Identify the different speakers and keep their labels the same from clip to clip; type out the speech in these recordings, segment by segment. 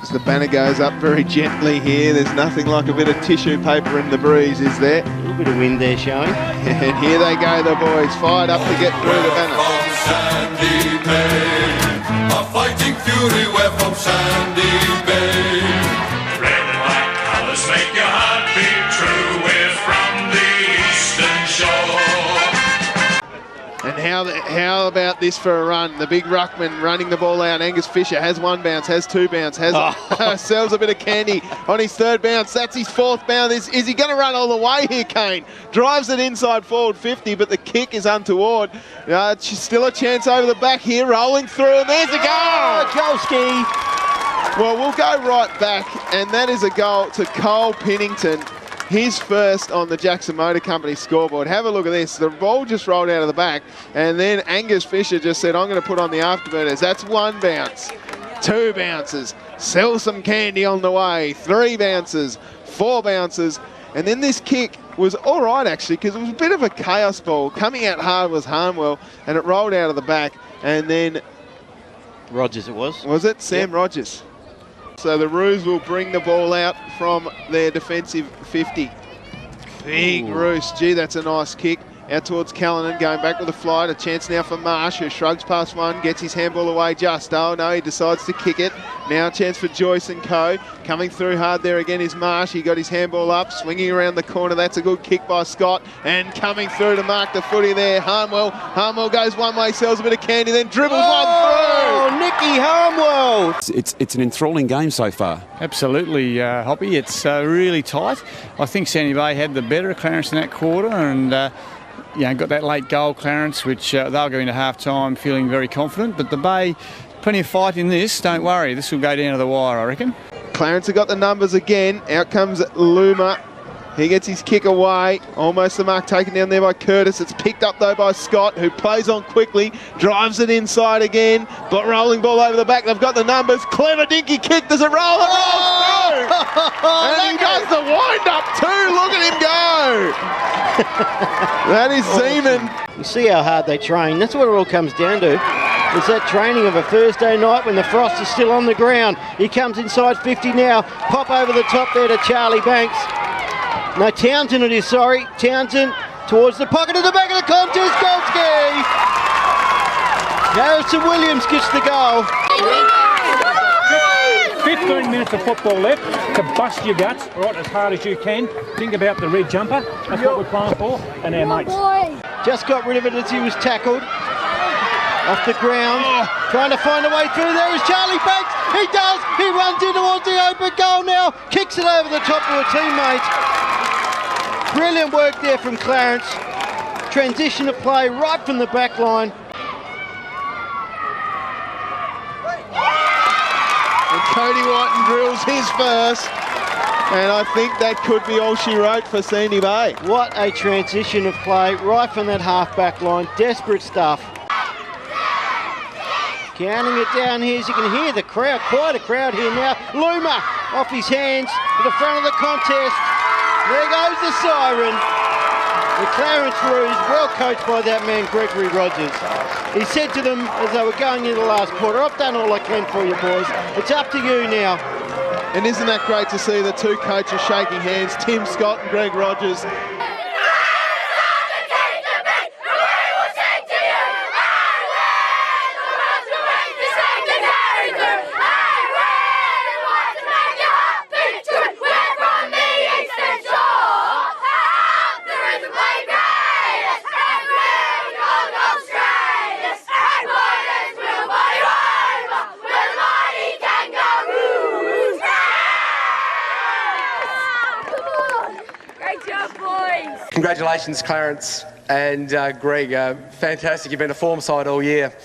Speaker 1: As the banner goes up very gently here, there's nothing like a bit of tissue paper in the breeze, is there?
Speaker 2: A little bit of wind there showing.
Speaker 1: And here they go, the boys, fired up to get through the banner.
Speaker 3: From Sandy Bay, a fighting fury, we're from Sandy Bay. Red and white colours make your heart beat true, we're from the eastern shore.
Speaker 1: And how about this for a run? The big ruckman running the ball out. Angus Fisher has one bounce, has two bounce, sells a bit of candy on his third bounce. That's his fourth bounce. Is he going to run all the way here, Kane? Drives it inside forward 50, but the kick is untoward. Still a chance over the back here, rolling through, and there's a goal!
Speaker 2: Golski.
Speaker 1: Well, we'll go right back, and that is a goal to Cole Pennington. His first on the Jackson Motor Company scoreboard. Have a look at this. The ball just rolled out of the back, and then Angus Fisher just said, I'm going to put on the afterburners. That's one bounce, two bounces, sell some candy on the way, three bounces, four bounces, and then this kick was all right, actually, because it was a bit of a chaos ball. Coming out hard was Harnwell, and it rolled out of the back, and then...
Speaker 2: Rogers it was.
Speaker 1: Was it? Sam Rogers. So the Roos will bring the ball out from their defensive 50. Big Roos. Gee, that's a nice kick. Out towards Callanan, going back with a flight. A chance now for Marsh, who shrugs past one, gets his handball away just. Oh, no, he decides to kick it. Now a chance for Joyce and co. Coming through hard there again is Marsh. He got his handball up, swinging around the corner. That's a good kick by Scott. And coming through to mark the footy there, Harnwell. Harnwell goes one way, sells a bit of candy, then dribbles one through.
Speaker 2: Oh, Nicky Harnwell.
Speaker 4: It's an enthralling game so far.
Speaker 5: Absolutely, Hoppy. It's really tight. I think Sandy Bay had the better of Clarence in that quarter, and got that late goal, Clarence, which they'll go into half-time feeling very confident. But the Bay, plenty of fight in this. Don't worry, this will go down to the wire, I reckon.
Speaker 1: Clarence have got the numbers again. Out comes Luma. He gets his kick away. Almost the mark taken down there by Curtis. It's picked up though by Scott, who plays on quickly, drives it inside again, but rolling ball over the back. They've got the numbers. Clever dinky kick. Does it roll? It rolls through. And he does the wind up too. Look at him go. That is Zeman.
Speaker 2: You see how hard they train. That's what it all comes down to. It's that training of a Thursday night when the frost is still on the ground. He comes inside 50 now. Pop over the top there to Charlie Banks. No, Townsend it is, sorry. Townsend towards the pocket at the back of the contest. Golski! Harrison Williams gets the goal.
Speaker 6: 15 minutes of football left to bust your guts right as hard as you can. Think about the red jumper. That's what we're playing for, and our mates.
Speaker 2: Just got rid of it as he was tackled. Off the ground, trying to find a way through. There is Charlie Banks. He does. He runs in towards the open goal now. Kicks it over the top of a teammate. Brilliant work there from Clarence. Transition of play right from the back line.
Speaker 1: And Cody Whiten drills his first. And I think that could be all she wrote for Sandy Bay.
Speaker 2: What a transition of play right from that half-back line. Desperate stuff. Counting it down here as you can hear the crowd, quite a crowd here now. Luma off his hands to the front of the contest. There goes the siren. The Clarence Roos, well coached by that man Gregory Rogers. He said to them as they were going into the last quarter, I've done all I can for you boys. It's up to you now.
Speaker 1: And isn't that great to see the two coaches shaking hands, Tim Scott and Greg Rogers.
Speaker 7: Congratulations, Clarence and Greg. Fantastic. You've been a form side all year,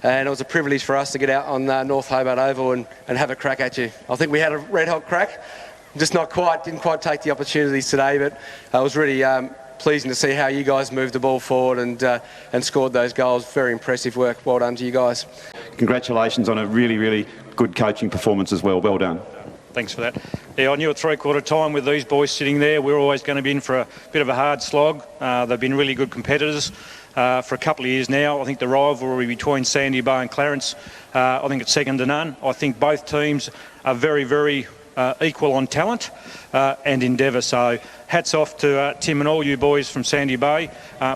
Speaker 7: and it was a privilege for us to get out on North Hobart Oval and have a crack at you. I think we had a red-hot crack, just didn't quite take the opportunities today, but it was really pleasing to see how you guys moved the ball forward and scored those goals. Very impressive work. Well done to you guys.
Speaker 4: Congratulations on a really, really good coaching performance as well. Well done.
Speaker 6: Thanks for that. Yeah, I knew at three-quarter time with these boys sitting there, we're always going to be in for a bit of a hard slog. They've been really good competitors for a couple of years now. I think the rivalry between Sandy Bay and Clarence, I think it's second to none. I think both teams are very, very equal on talent and endeavour. So hats off to Tim and all you boys from Sandy Bay.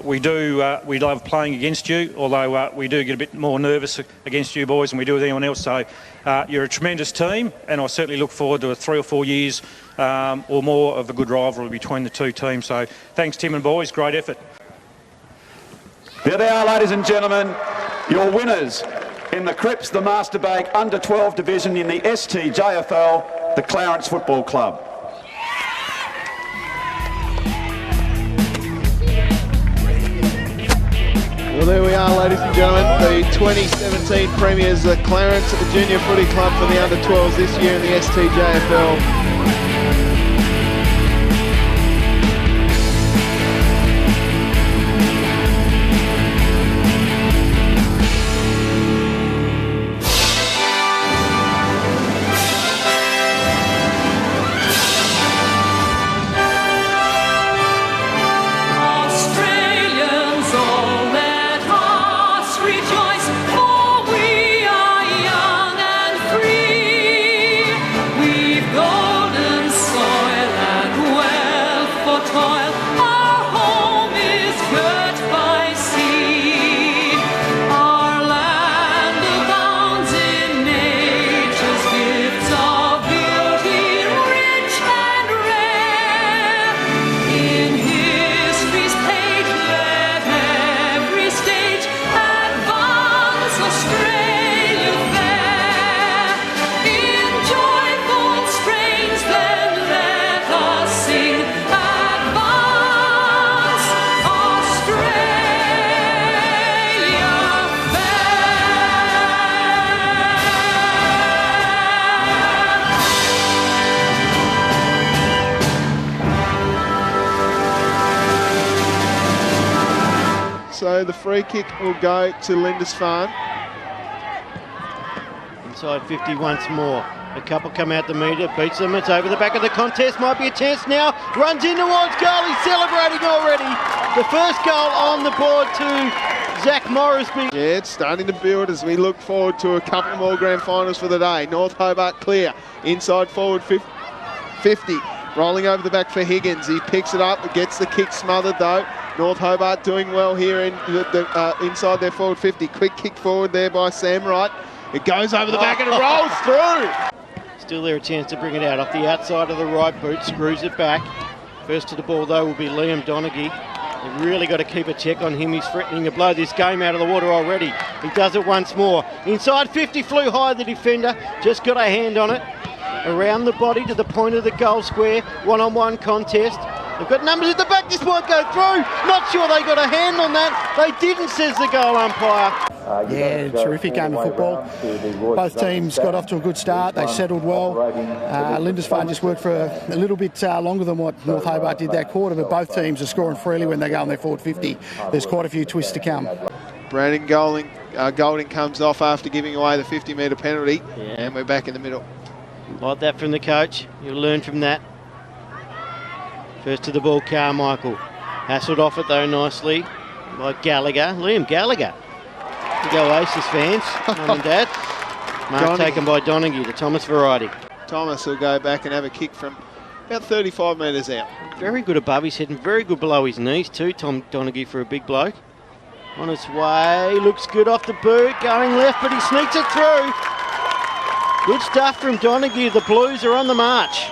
Speaker 6: We love playing against you, although we do get a bit more nervous against you boys than we do with anyone else. So you're a tremendous team, and I certainly look forward to 3 or 4 years or more of a good rivalry between the two teams. So thanks, Tim and boys, great effort.
Speaker 4: There they are, ladies and gentlemen, your winners in the Crips, the Master Bank Under-12 division in the STJFL, the Clarence Football Club.
Speaker 1: Well, there we are, ladies and gentlemen, the 2017 premiers, the Clarence Junior Footy Club for the Under-12s this year in the STJFL. So the free kick will go to Lindisfarne.
Speaker 2: Inside 50 once more. A couple come out the metre, beats them, it's over the back of the contest, might be a chance now, runs in towards goal, he's celebrating already. The first goal on the board to Zach Morrisby.
Speaker 1: Yeah, it's starting to build as we look forward to a couple more grand finals for the day. North Hobart clear, inside forward 50, rolling over the back for Higgins. He picks it up, gets the kick smothered though. North Hobart doing well here in inside their forward 50. Quick kick forward there by Sam Wright. It goes over the back and it rolls through.
Speaker 2: Still there a chance to bring it out off the outside of the right boot, screws it back. First to the ball though will be Liam Donaghy. They've really got to keep a check on him. He's threatening to blow this game out of the water already. He does it once more. Inside 50, flew high the defender, just got a hand on it. Around the body to the point of the goal square, one-on-one contest. They've got numbers at the back, this won't go through. Not sure they got a hand on that. They didn't, says the goal umpire.
Speaker 8: Yeah, terrific game of football. Both teams got off to a good start. They settled well. Lindisfarne just worked for a little bit longer than what North Hobart did that quarter, but both teams are scoring freely when they go on their forward 50. There's quite a few twists to come.
Speaker 1: Brandon Golding comes off after giving away the 50-metre penalty, and we're back in the middle.
Speaker 2: Like that from the coach. You'll learn from that. First to the ball, Carmichael. Hassled off it though nicely by Gallagher. Liam Gallagher. Big Oasis fans, mum and dad. Mark taken by Donaghy, the Thomas variety.
Speaker 1: Thomas will go back and have a kick from about 35 metres out.
Speaker 2: Very good above his head and very good below his knees too, Tom Donaghy, for a big bloke. On its way, looks good off the boot, going left, but he sneaks it through. Good stuff from Donaghy. The Blues are on the march.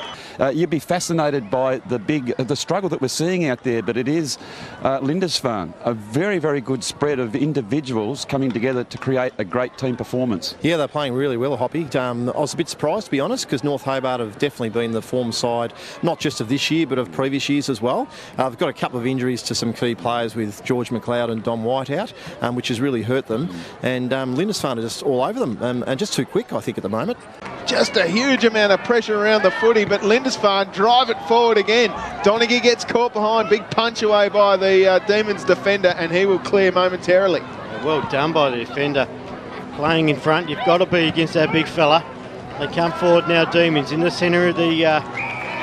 Speaker 4: You'd be fascinated by the struggle that we're seeing out there, but it is Lindisfarne, a very, very good spread of individuals coming together to create a great team performance.
Speaker 9: Yeah, they're playing really well, Hoppy. I was a bit surprised, to be honest, because North Hobart have definitely been the form side, not just of this year, but of previous years as well. They've got a couple of injuries to some key players with George McLeod and Dom White out, which has really hurt them. And Lindisfarne are just all over them, and just too quick, I think, at the moment.
Speaker 1: Just a huge amount of pressure around the footy, but Lindisfarne drive it forward again. Donaghy gets caught behind, big punch away by the Demons defender, and he will clear momentarily.
Speaker 2: Well done by the defender. Playing in front, you've got to be against that big fella. They come forward now, Demons, in the centre of the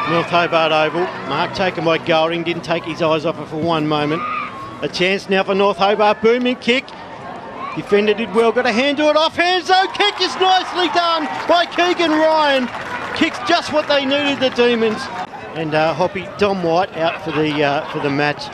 Speaker 2: North Hobart Oval. Mark taken by Golding, didn't take his eyes off it for one moment. A chance now for North Hobart, booming kick. Defender did well, got a hand to it, off hands though, kick is nicely done by Keegan Ryan. kicks just what they needed, the Demons. And Hoppy, Dom White out for the match.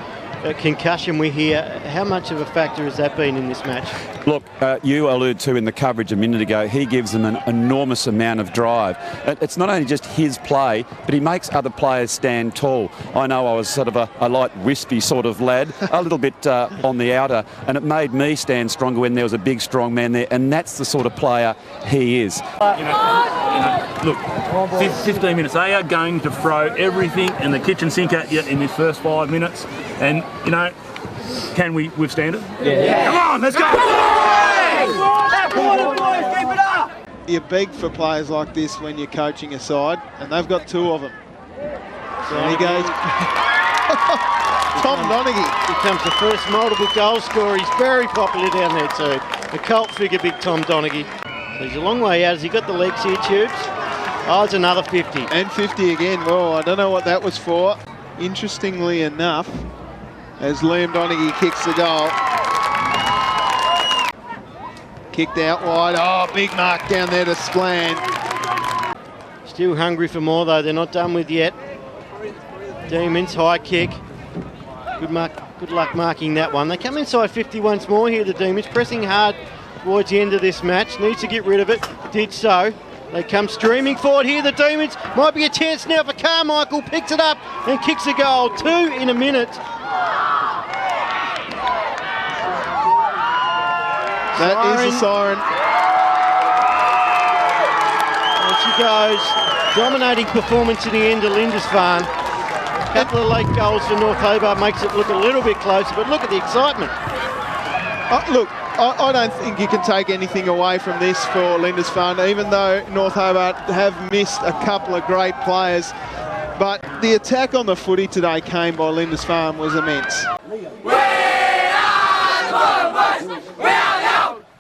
Speaker 2: Concussion we hear. How much of a factor has that been in this match?
Speaker 4: Look, you alluded to in the coverage a minute ago, he gives them an enormous amount of drive. It's not only just his play, but he makes other players stand tall. I know I was sort of a light, wispy sort of lad, a little bit on the outer, and it made me stand stronger when there was a big, strong man there, and that's the sort of player he is.
Speaker 10: Look, 15 minutes, they are going to throw everything in the kitchen sink at you in the first 5 minutes, and, can we withstand it?
Speaker 2: Yeah.
Speaker 10: Come on, let's go!
Speaker 2: Keep it up!
Speaker 1: You beg for players like this when you're coaching a side, and they've got 2 of them. So he goes... Tom Donaghy.
Speaker 2: Becomes the first multiple goal scorer. He's very popular down there too. A cult figure, big Tom Donaghy. So he's a long way out. Has he got the legs here, Tubes? Oh, it's another 50.
Speaker 1: And 50 again. Well, I don't know what that was for. Interestingly enough, as Liam Donaghy kicks the goal. Kicked out wide. Oh, big mark down there to Splan.
Speaker 2: Still hungry for more though. They're not done with yet. Demons, high kick. Good luck marking that one. They come inside 50 once more here, the Demons, pressing hard towards the end of this match. Needs to get rid of it. Did so. They come streaming forward here, the Demons. Might be a chance now for Carmichael. Picks it up and kicks a goal. 2 in a minute.
Speaker 1: That is a siren.
Speaker 2: There she goes. Dominating performance in the end of Lindisfarne. A couple of late goals for North Hobart makes it look a little bit closer, but look at the excitement.
Speaker 1: Look, I don't think you can take anything away from this for Lindisfarne, even though North Hobart have missed a couple of great players. But the attack on the footy today came by Lindisfarne was immense.
Speaker 3: We are the Bombers! We are the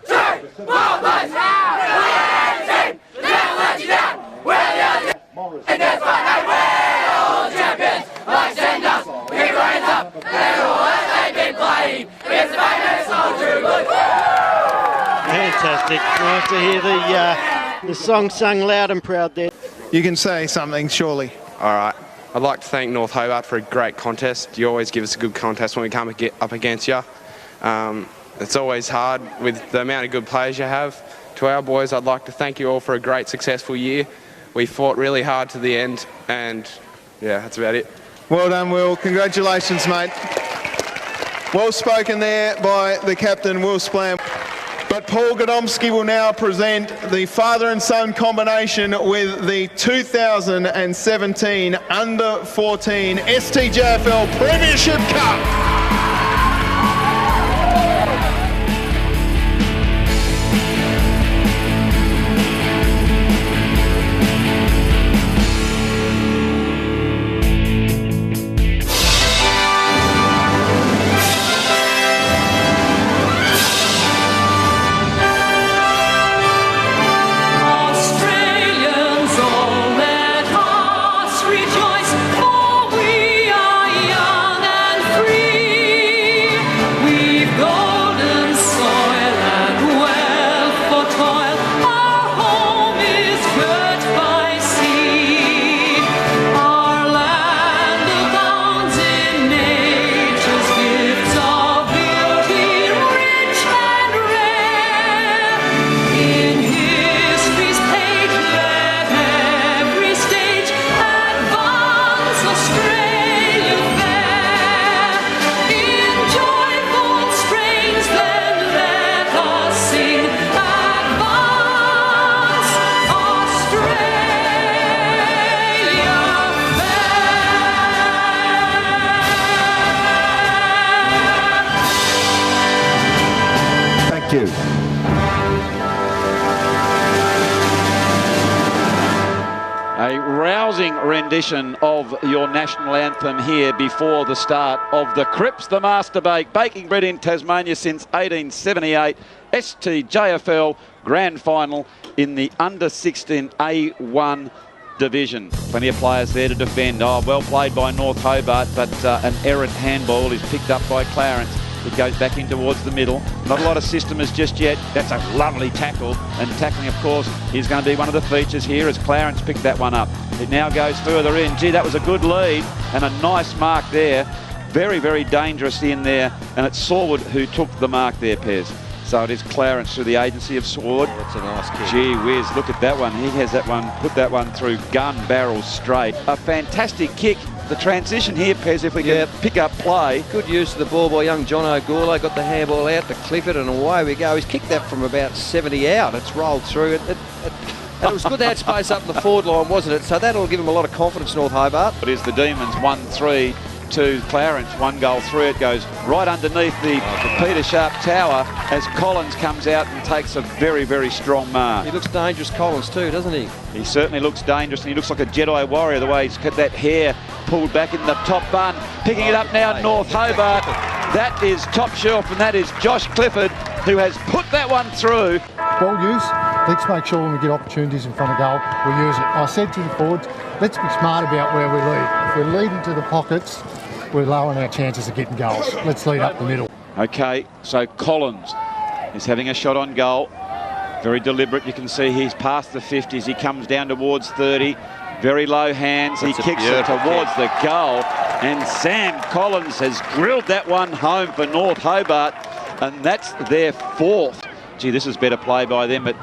Speaker 3: true Bombers! We're the team! Never let you down! We're the team! And that's why we're all champions! Like send us! We keep our hands up! And all that they've been playing! It's the famous all true good!
Speaker 2: Fantastic. Nice to hear the song sung loud and proud there.
Speaker 1: You can say something, surely.
Speaker 11: All right. I'd like to thank North Hobart for a great contest. You always give us a good contest when we come up against you. It's always hard with the amount of good players you have. To our boys, I'd like to thank you all for a great, successful year. We fought really hard to the end, and yeah, that's about it.
Speaker 1: Well done, Will. Congratulations, mate. Well spoken there by the captain, Will Splam. But Paul Godomsky will now present the father and son combination with the 2017 Under-14 STJFL Premiership Cup.
Speaker 12: you.
Speaker 4: A rousing rendition of your national anthem here before the start of the Crips, the Master Bake, baking bread in Tasmania since 1878, STJFL Grand Final in the Under-16 A1 division. Plenty of players there to defend. Oh, well played by North Hobart, but an errant handball is picked up by Clarence. It goes back in towards the middle. Not a lot of systemers just yet. That's a lovely tackle. And tackling, of course, is going to be one of the features here as Clarence picked that one up. It now goes further in. Gee, that was a good lead and a nice mark there. Very, very dangerous in there. And it's Saward who took the mark there, Pez. So it is Clarence through the agency of Sword.
Speaker 2: That's a nice kick.
Speaker 4: Gee whiz, look at that one. He has that one, put that one through gun barrel straight. A fantastic kick. The transition here, Pez, if we can pick up play.
Speaker 2: Good use of the ball by young John O'Gourlay. Got the handball out to Clifford and away we go. He's kicked that from about 70 out. It's rolled through. And it was good to have space up the forward line, wasn't it? So that'll give him a lot of confidence, North Hobart.
Speaker 4: It is the Demons 1-3 to Clarence. 1 goal through. It goes right underneath the Peter Sharp Tower as Collins comes out and takes a very, very strong mark.
Speaker 2: He looks dangerous, Collins, too, doesn't he?
Speaker 4: He certainly looks dangerous, and he looks like a Jedi warrior the way he's got that hair pulled back in the top bun. Picking it up now, North Hobart. That is top shelf, and that is Josh Clifford, who has put that one through.
Speaker 12: Ball use. Let's make sure when we get opportunities in front of goal, we use it. I said to the forwards, let's be smart about where we lead. If we lead into the pockets, we're lowering our chances of getting goals. Let's lead up the middle.
Speaker 4: Okay, so Collins is having a shot on goal. Very deliberate. You can see he's past the 50s. He comes down towards 30. Very low hands. He kicks it towards the goal. And Sam Collins has grilled that one home for North Hobart. And that's their 4th. Gee, this is better play by them, but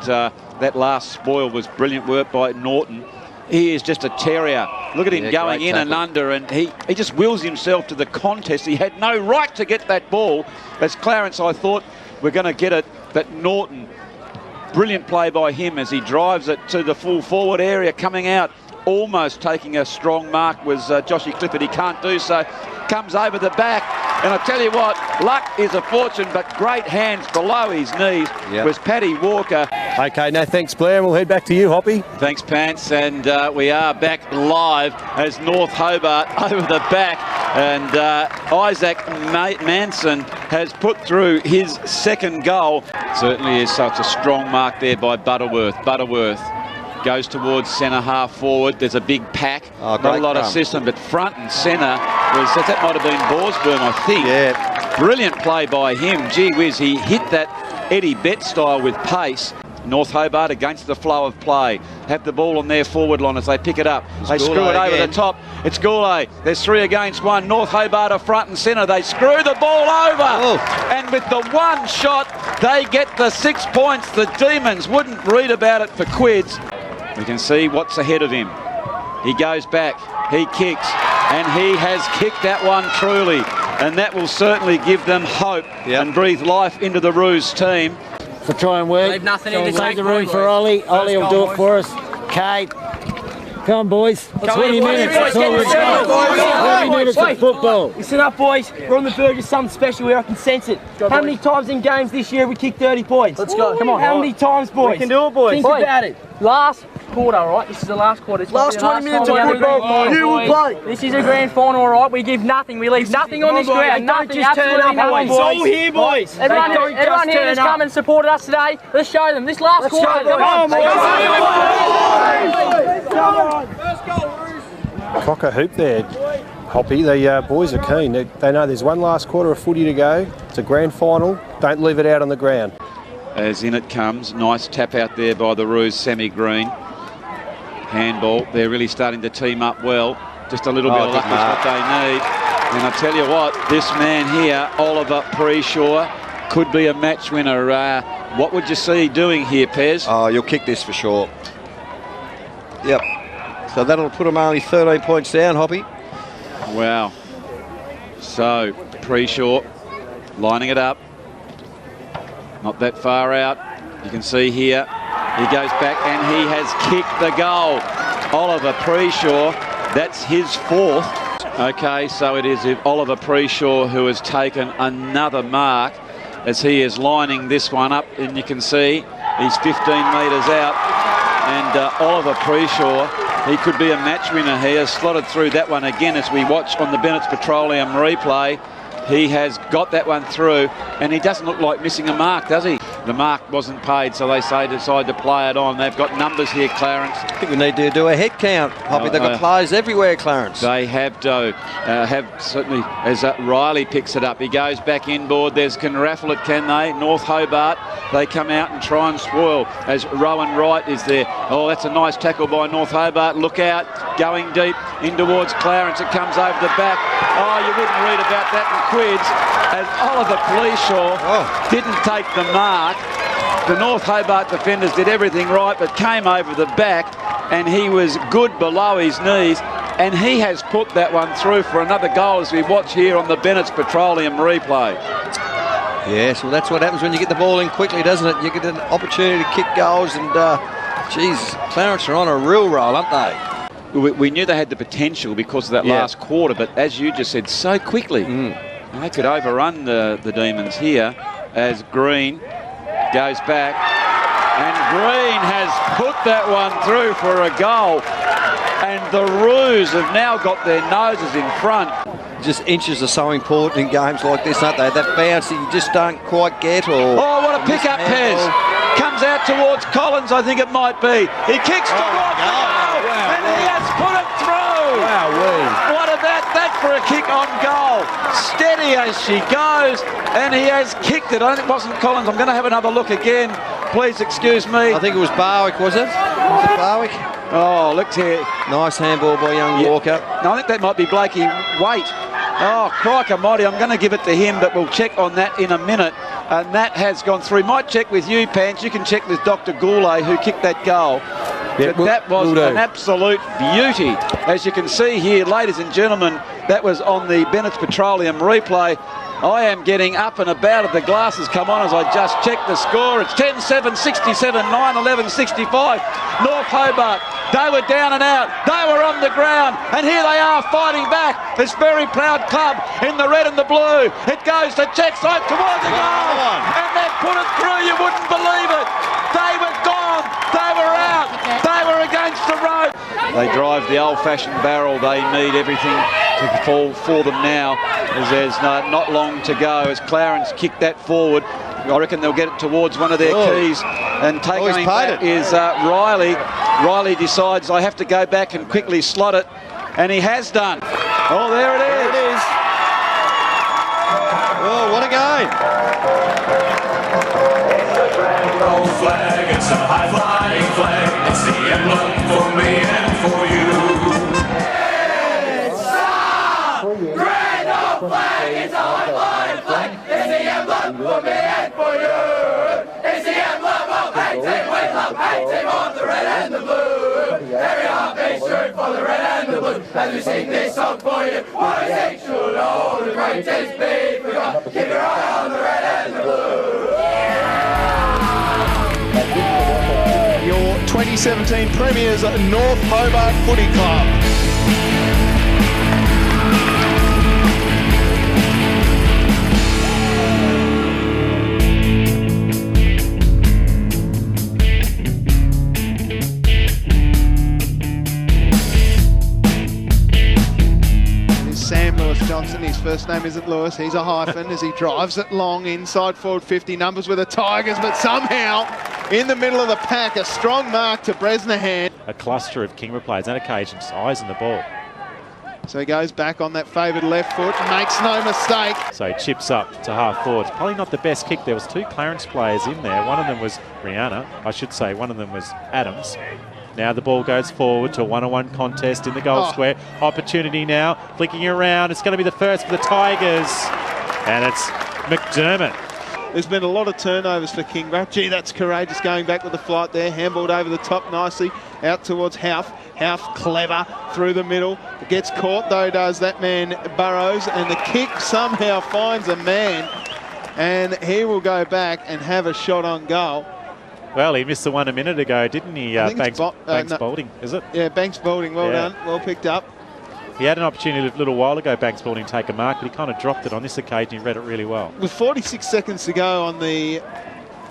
Speaker 4: that last spoil was brilliant work by Norton. He is just a terrier. Look at him going in and under, and he just wills himself to the contest. He had no right to get that ball. As Clarence, I thought, we're going to get it, but Norton, brilliant play by him as he drives it to the full forward area, coming out, almost taking a strong mark was Joshy Clifford. He can't do so. Comes over the back, and I tell you what, luck is a fortune, but great hands below his knees was Paddy Walker.
Speaker 13: Okay, no thanks, Blair. We'll head back to you, Hoppy.
Speaker 4: Thanks, Pants, and we are back live as North Hobart over the back, and Isaac Manson has put through his 2nd goal. Certainly is such a strong mark there by Butterworth. Butterworth goes towards centre half forward. There's a big pack. Not a lot of system, but front and centre was, that might have been Borsburn, I think.
Speaker 2: Yeah.
Speaker 4: Brilliant play by him. Gee whiz, he hit that Eddie Bett style with pace. North Hobart against the flow of play. Have the ball on their forward line as they pick it up. They screw it over the top. It's Gourlay. There's 3 against 1. North Hobart are front and centre. They screw the ball over. And with the one shot, they get the 6 points. The Demons wouldn't read about it for quids. We can see what's ahead of him. He goes back, he kicks, and he has kicked that one truly. And that will certainly give them hope and breathe life into the Roos team.
Speaker 14: For try and work.
Speaker 15: Leave nothing in to
Speaker 14: take the room for Ollie. Ollie will do it for us. Kate. Come on, boys. 20 minutes. That's all we've got. 20 minutes of football.
Speaker 15: Listen up, boys. We're on the verge of something special here. I can sense it. How many times in games this year have we kicked 30 points? Let's go. Come on. How many times, boys? We can do it, boys. Think about it. Last quarter, all right? This is the last quarter.
Speaker 14: Last 20 minutes of football. You will play.
Speaker 15: This is a grand final, all right? We give nothing. We leave nothing on this ground. Nothing. Just turn up, boys. It's all here, boys. Everyone here has come and supported us today. Let's show them. This last quarter. Come on, boys.
Speaker 13: Crocker hoop there, Hoppy. The boys are keen. They know there's one last quarter of footy to go. It's a grand final. Don't leave it out on the ground.
Speaker 4: As in it comes, nice tap out there by the Roos, Sammy Green. Handball, they're really starting to team up well. Just a little bit of luck is what they need. And I tell you what, this man here, Oliver Preshaw, could be a match winner. What would you see doing here, Pez?
Speaker 2: Oh, you'll kick this for sure. Yep. So that'll put them only 13 points down, Hoppy.
Speaker 4: Wow. So, Preshaw lining it up. Not that far out. You can see here, he goes back and he has kicked the goal. Oliver Preshaw, that's his 4th. Okay, so it is Oliver Preshaw who has taken another mark as he is lining this one up, and you can see he's 15 metres out. And Oliver Preshaw, he could be a match winner. He has slotted through that one again as we watch on the Bennett's Petroleum replay. He has got that one through, and he doesn't look like missing a mark, does he? the mark wasn't paid, so they decide to play it on. They've got numbers here, Clarence.
Speaker 16: I think we need to do a head count. Probably they've got players everywhere, Clarence.
Speaker 4: They have certainly, as Riley picks it up. He goes back inboard. There's can raffle it, can they? North Hobart, they come out and try and spoil as Rowan Wright is there. Oh, that's a nice tackle by North Hobart. Look out, going deep in towards Clarence. It comes over the back. Oh, you wouldn't read about that in Quids, as Oliver Pleashaw didn't take the mark. The North Hobart defenders did everything right, but came over the back, and he was good below his knees, and he has put that one through for another goal, as we watch here on the Bennett's Petroleum replay.
Speaker 16: Yes, well, that's what happens when you get the ball in quickly, doesn't it? You get an opportunity to kick goals, and geez, Clarence are on a real roll, aren't they?
Speaker 4: We knew they had the potential because of that last quarter, but as you just said, so quickly. They could overrun the Demons here as Green goes back, and Green has put that one through for a goal, and the Roos have now got their noses in front.
Speaker 16: Just inches are so important in games like this, aren't they? That bounce that you just don't quite get. Or
Speaker 4: oh, what a pick-up, Pez. Comes out towards Collins, I think it might be. He kicks towards the goal, and he has put it through. What about that for a kick on goal? Steady as she goes, and he has kicked it. I think it wasn't Collins. I'm going to have another look again. Please excuse me.
Speaker 16: I think it was Barwick, was it? Was it Barwick?
Speaker 4: Oh, look here.
Speaker 16: Nice handball by young Walker.
Speaker 4: No, I think that might be Blakey. Wait. Oh, crikey mighty. I'm going to give it to him, but we'll check on that in a minute. And that has gone through. Might check with you, Pants. You can check with Dr. Goulet, who kicked that goal. But that was an absolute beauty. As you can see here, ladies and gentlemen, that was on the Bennett's Petroleum replay. I am getting up and about as the glasses come on as I just check the score. It's 10-7, 67, 9-11, 65. North Hobart, they were down and out. They were on the ground. And here they are fighting back. This very proud club in the red and the blue. It goes to Checkside towards the goal. And they put it through. You wouldn't believe it. They were gone. They were out. They were against the rope. They drive the old-fashioned barrel. They need everything to fall for them now, as there's not long to go. As Clarence kicked that forward, I reckon they'll get it towards one of their keys, and taking that is Riley. Riley decides, I have to go back and quickly slot it, and he has done. Oh, there it is.
Speaker 16: There it is. Oh, what a game.
Speaker 3: Flag, it's a high-flying flag. It's the emblem for me and for you. It's a great old flag. It's a high-flying flag. It's the emblem for me and for you. It's the emblem of hate team. We love hate team on the red and the blue. Every heartbeat shoot for the red and the blue. As we sing this song for you, what a thing should all the greatest be forgot. Keep your eye on the red and the blue.
Speaker 1: Your 2017 premiers at North Hobart Footy Club. Sam Lewis Johnson, his first name isn't Lewis, he's a hyphen as he drives it long inside forward 50, numbers with the Tigers, but somehow in the middle of the pack, a strong mark to Bresnahan.
Speaker 17: A cluster of Kingborough players, on occasion, eyes on the ball.
Speaker 1: So he goes back on that favoured left foot, makes no mistake.
Speaker 17: So he chips up to half forward. Probably not the best kick. There was two Clarence players in there. One of them was Rihanna, I should say. One of them was Adams. Now the ball goes forward to a one-on-one contest in the goal square. Opportunity now, flicking around. It's going to be the first for the Tigers. And it's McDermott.
Speaker 1: There's been a lot of turnovers for Kingborough. Gee, that's courageous going back with the flight there. Handballed over the top nicely, out towards Houff. Houff clever through the middle. Gets caught though, does that man Burrows. And the kick somehow finds a man. And he will go back and have a shot on goal.
Speaker 17: Well, he missed the one a minute ago, didn't he? Banks Boulding, is it?
Speaker 1: Yeah, Banks Boulding, well done, well picked up.
Speaker 17: He had an opportunity a little while ago, Banks Boulding, to take a mark, but he kind of dropped it on this occasion. He read it really well. With
Speaker 1: 46 seconds to go on the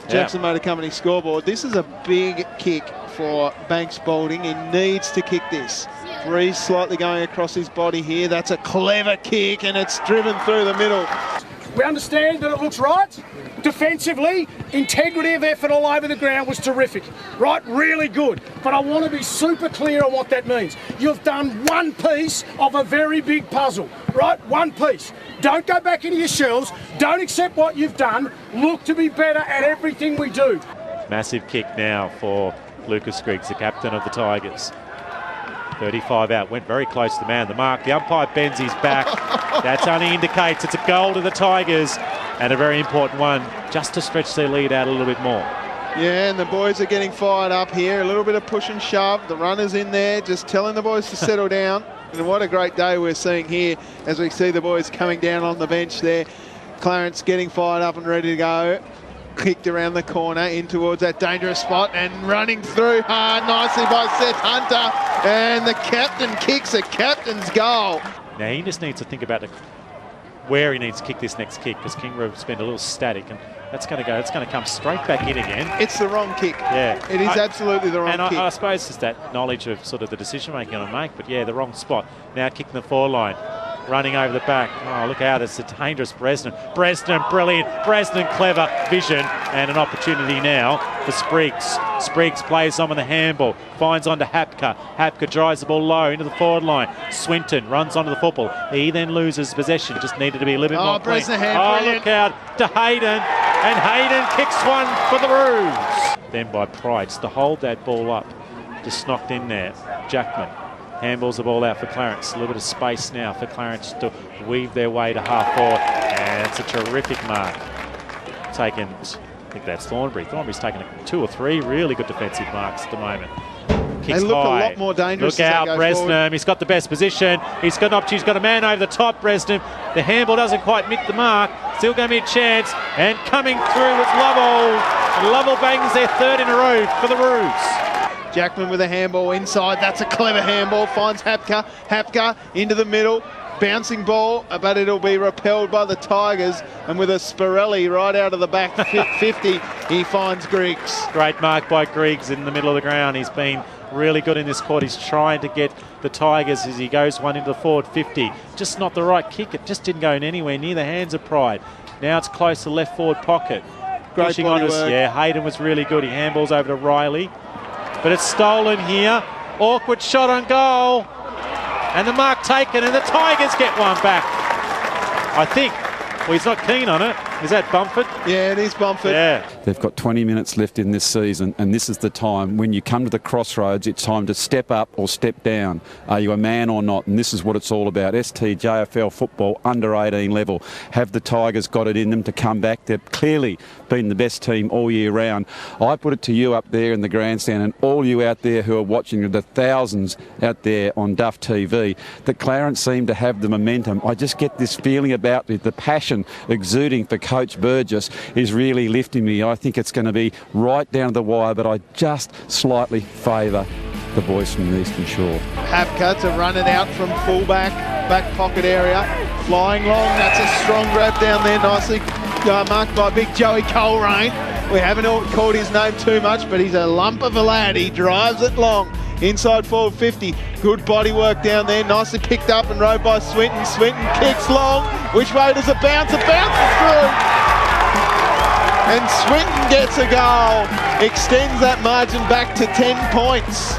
Speaker 1: Jackson Motor Company scoreboard, this is a big kick for Banks Boulding. He needs to kick this. Breeze slightly going across his body here. That's a clever kick, and it's driven through the middle.
Speaker 18: We understand that it looks right. Defensively, integrity of effort all over the ground was terrific, right? Really good. But I want to be super clear on what that means. You've done one piece of a very big puzzle, right? One piece. Don't go back into your shells. Don't accept what you've done. Look to be better at everything we do.
Speaker 17: Massive kick now for Lucas Griggs, the captain of the Tigers. 35 out, went very close to the man, the mark. The umpire bends his back. That only indicates it's a goal to the Tigers, and a very important one, just to stretch their lead out a little bit more.
Speaker 1: Yeah, and the boys are getting fired up here. A little bit of push and shove. The runners in there, just telling the boys to settle down. And what a great day we're seeing here as we see the boys coming down on the bench there. Clarence getting fired up and ready to go. Kicked around the corner in towards that dangerous spot and running through hard nicely by Seth Hunter. And the captain kicks a captain's goal.
Speaker 17: Now he just needs to think about where he needs to kick this next kick, because Kingborough has been a little static, and that's going to go. It's going to come straight back in again.
Speaker 1: It's the wrong kick.
Speaker 17: Yeah,
Speaker 1: it is absolutely the wrong kick.
Speaker 17: And I suppose it's that knowledge of sort of the decision making on make, but yeah, the wrong spot. Now kicking the forward line. Running over the back. Oh, look out, it's a dangerous Bresnan. Bresnan, brilliant. Bresnan, clever vision. And an opportunity now for Spriggs. Spriggs plays on with the handball. Finds onto Hapka. Hapka drives the ball low into the forward line. Swinton runs onto the football. He then loses possession. Just needed to be a little bit more clean. Look out to Hayden. And Hayden kicks one for the Roos. Then by Price to hold that ball up. Just knocked in there. Jackman. Handballs the ball out for Clarence. A little bit of space now for Clarence to weave their way to half forward. And it's a terrific mark. Taken, I think that's Thornbury. Thornbury's taken 2 or 3 really good defensive marks at the moment. Kicks
Speaker 1: they look
Speaker 17: high.
Speaker 1: A lot more dangerous.
Speaker 17: Look out, Bresnan. He's got the best position. He's got an opportunity. He's got a man over the top, Bresnan. The handball doesn't quite meet the mark. Still going to be a chance. And coming through was Lovell. And Lovell bangs their 3rd in a row for the Roos.
Speaker 1: Jackman with a handball inside. That's a clever handball. Finds Hapka. Hapka into the middle. Bouncing ball, but it'll be repelled by the Tigers. And with a Spirelli right out of the back 50, he finds Griggs.
Speaker 17: Great mark by Griggs in the middle of the ground. He's been really good in this quarter. He's trying to get the Tigers as he goes one into the forward 50. Just not the right kick. It just didn't go anywhere near the hands of Pride. Now it's close to left forward pocket.
Speaker 1: Great body work.
Speaker 17: Yeah, Hayden was really good. He handballs over to Riley. But it's stolen here. Awkward shot on goal. And the mark taken, and the Tigers get one back. I think. Well, he's not keen on it. Is that Bumford?
Speaker 1: Yeah, it is Bumford.
Speaker 17: Yeah.
Speaker 4: They've got 20 minutes left in this season, and this is the time when you come to the crossroads. It's time to step up or step down. Are you a man or not? And this is what it's all about. STJFL football, under 18 level. Have the Tigers got it in them to come back? They've clearly been the best team all year round. I put it to you up there in the grandstand, and all you out there who are watching, the thousands out there on Duff TV, that Clarence seem to have the momentum. I just get this feeling about it. The passion exuding for Coach Burgess is really lifting me. I think it's going to be right down to the wire, but I just slightly favour the boys from the Eastern Shore.
Speaker 1: Hapka to run it out from fullback, back pocket area, flying long. That's a strong grab down there, nicely marked by big Joey Coleraine. We haven't called his name too much, but he's a lump of a lad. He drives it long. Inside forward 50. Good body work down there. Nicely picked up and rode by Swinton. Swinton kicks long. Which way does it bounce? It bounces through. And Swinton gets a goal. Extends that margin back to 10 points.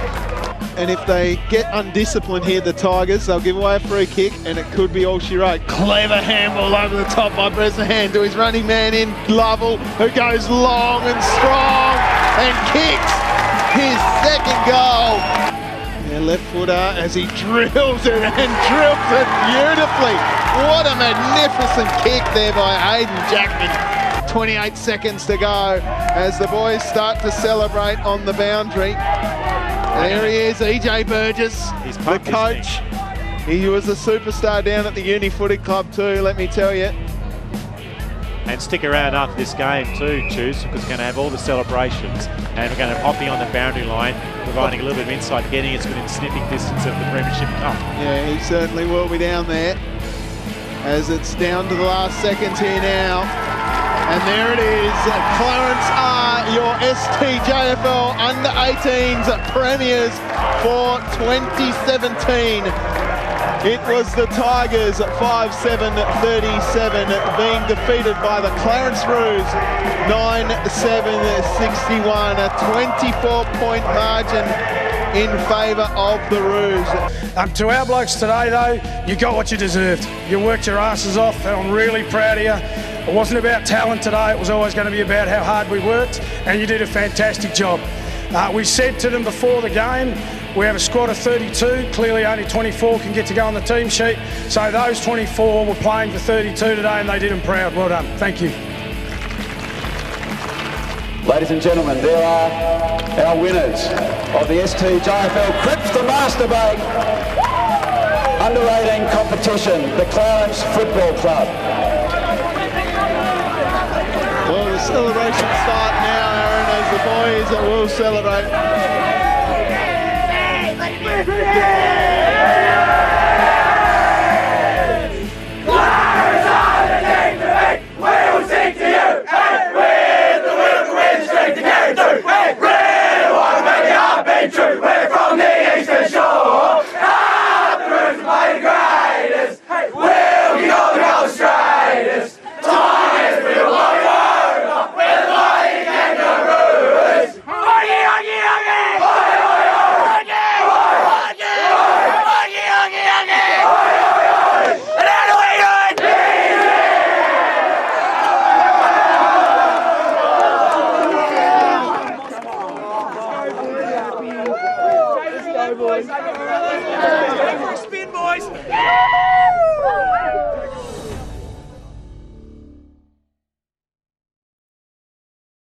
Speaker 1: And if they get undisciplined here, the Tigers, they'll give away a free kick, and it could be all she wrote. Clever handball over the top by Bresnahan to his running man in Lovell, who goes long and strong and kicks his 2nd goal. Yeah, left footer as he drills it and drills it beautifully. What a magnificent kick there by Hayden Jackman. 28 seconds to go as the boys start to celebrate on the boundary. There he is, EJ Burgess, the coach. He was a superstar down at the Uni Footy Club too, let me tell you.
Speaker 17: And stick around after this game too, Choose, because we're going to have all the celebrations, and we're going to have Hoppy on the boundary line, providing a little bit of insight, getting us within sniffing distance of the Premiership Cup.
Speaker 1: Yeah, he certainly will be down there, as it's down to the last seconds here now. And there it is, Clarence are your STJFL Under-18s Premiers for 2017. It was the Tigers 5-7-37 being defeated by the Clarence Roos 9-7-61, a 24-point margin in favour of the Roos.
Speaker 18: To our blokes today though, you got what you deserved. You worked your asses off and I'm really proud of you. It wasn't about talent today, it was always going to be about how hard we worked, and you did a fantastic job. We said to them before the game, we have a squad of 32, clearly only 24 can get to go on the team sheet, so those 24 were playing for 32 today and they did them proud. Well done, thank you.
Speaker 19: Ladies and gentlemen, there are our winners of the STJFL Crips the Masturbate Under-18 competition, the Clarence Football Club.
Speaker 1: Well, the celebrations start now, Aaron, as the boys will celebrate.
Speaker 3: True, we're from the eastern shore. Ah, the Roos play the greatest. We'll be all the gold straightest. Tigers will blow you over with the mighty kangaroos. Oggy, oggy, oggy! Oggy, oggy, oggy! Oggy, oggy, oggy, oggy! Oggy, oggy, oggy! And how do we do it?
Speaker 15: Spin, boys!